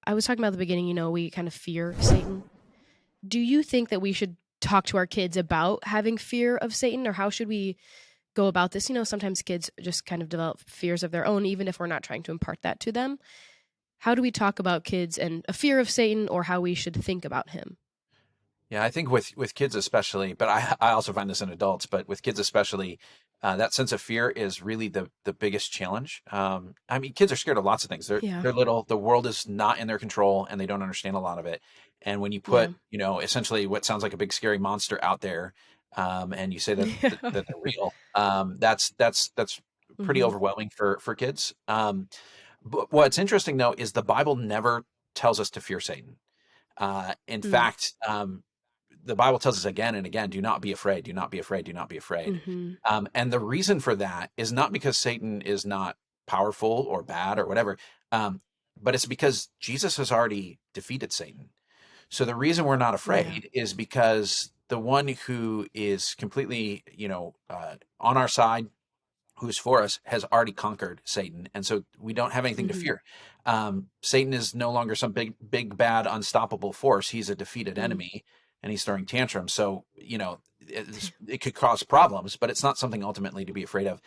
I was talking about at the beginning, we kind of fear Satan. Do you think that we should talk to our kids about having fear of Satan, or how should we go about this? Sometimes kids just kind of develop fears of their own, even if we're not trying to impart that to them. How do we talk about kids and a fear of Satan, or how we should think about him? Yeah, I think with kids especially, but I also find this in adults, but with kids especially, that sense of fear is really the biggest challenge. I mean, kids are scared of lots of things. Yeah. They're little. The world is not in their control, and they don't understand a lot of it. And when you Yeah. put, essentially what sounds like a big scary monster out there, and you say that they're real, that's pretty Hmm. overwhelming for kids. But what's interesting though is the Bible never tells us to fear Satan. In Mm. fact, the Bible tells us again and again, do not be afraid, do not be afraid, do not be afraid. Hmm. And the reason for that is not because Satan is not powerful or bad or whatever, um, but it's because Jesus has already defeated Satan. So the reason we're not Yeah. afraid is because the one who is completely, on our side, who's for us, has already conquered Satan, and so we don't have anything to Hmm. fear. Satan is no longer some big, bad, unstoppable force. He's a defeated Mm. enemy, and he's throwing tantrums. So it could cause problems, but it's not something ultimately to be afraid of.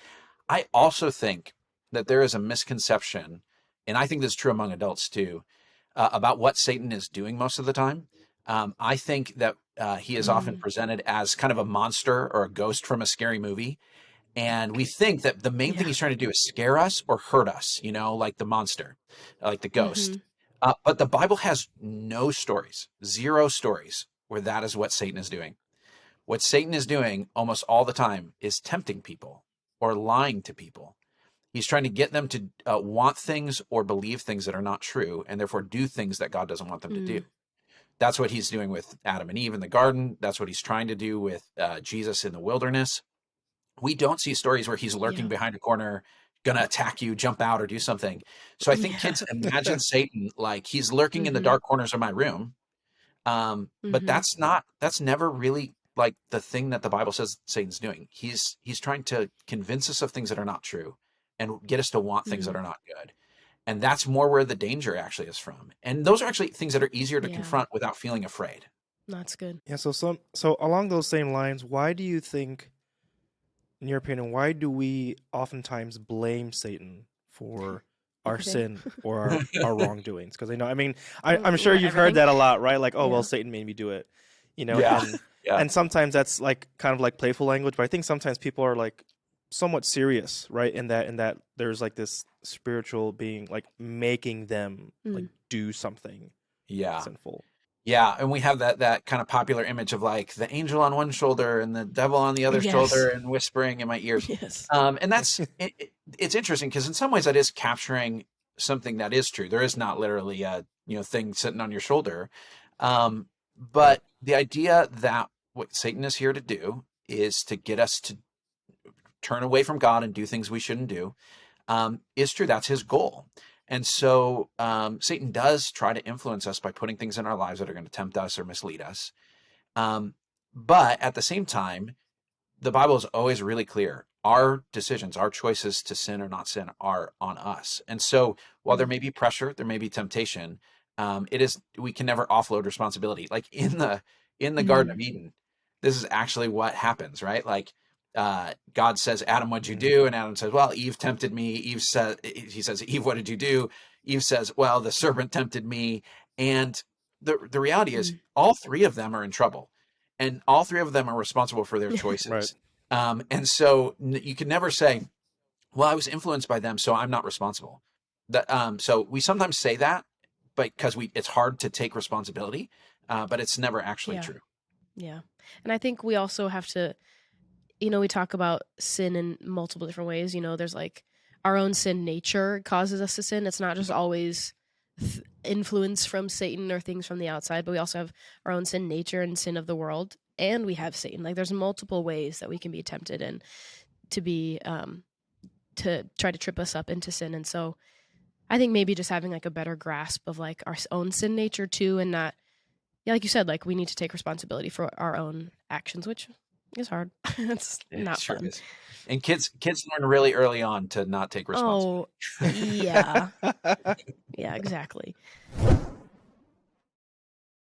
I also think that there is a misconception, and I think this is true among adults too, about what Satan is doing most of the time. I think that he is often Mm. presented as kind of a monster or a ghost from a scary movie, and we think that the main thing Yeah. he's trying to do is scare us or hurt us, like the monster, like the Hmm. ghost. But the Bible has no stories, zero stories, where that is what Satan is doing. What Satan is doing almost all the time is tempting people or lying to people. He's trying to get them to want things or believe things that are not true, and therefore do things that God doesn't want them to do. Mm. That's what he's doing with Adam and Eve in the garden. That's what he's trying to do with Jesus in the wilderness. We don't see stories where he's lurking Yeah. behind a corner, gonna attack you, jump out, or do something. So I think Yeah. kids imagine Satan like he's lurking in the Hmm. dark corners of my room. But Hmm. that's never really like the thing that the Bible says Satan's doing. He's trying to convince us of things that are not true and get us to want things that Mm. are not good. And that's more where the danger actually is from. And those are actually things that are easier to Yeah. confront without feeling afraid. That's good. Yeah, so along those same lines, why do you think, in your opinion, why do we oftentimes blame Satan for our Everything. sin or our wrongdoings? Because I'm sure What, you've heard everything? that a lot, right? Like, oh well, Yeah. Satan made me do it, Yeah. and Yeah. sometimes that's like kind of like playful language, but I think sometimes people are like somewhat serious, right? In that there's like this spiritual being like making them like Mm. do something Yeah. sinful. Yeah, and we have that kind of popular image of like the angel on one shoulder and the devil on the other shoulder Yes. and whispering in my ears. Yes. And it's interesting because in some ways that is capturing something that is true. There is not literally a thing sitting on your shoulder, Right. but the idea that what Satan is here to do is to get us to turn away from God and do things we shouldn't do, is true. That's his goal. And so Satan does try to influence us by putting things in our lives that are going to tempt us or mislead us. Um, but at the same time, the Bible is always really clear. Our decisions, our choices to sin or not sin are on us. And so while there Mm. may be pressure, there may be temptation, we can never offload responsibility. Like in the Garden Mm. of Eden, this is actually what happens, right? Like God says, Adam, what'd you Mhm. do? And Adam says, well, Eve tempted me. He says, Eve, what did you do? Eve says, well, the serpent tempted me. And the reality is Mm. all three of them are in trouble, and all three of them are responsible for their Right. choices. And so you can never say, well, I was influenced by them, so I'm not responsible. So we sometimes say that, but because it's hard to take responsibility, but it's never actually Yeah. true. Yeah. And I think we also have to, we talk about sin in multiple different ways. There's like our own sin nature causes us to sin. It's not just always influence from Satan or things from the outside, but we also have our own sin nature and sin of the world. And we have Satan. Like there's multiple ways that we can be tempted and to be, to try to trip us up into sin. And so I think maybe just having like a better grasp of like our own sin nature too, and not, yeah, like you said, like we need to take responsibility for our own actions, which is hard. It's It not sure fun. is. And kids learn really early on to not take responsibility. Oh, yeah. Yeah, exactly.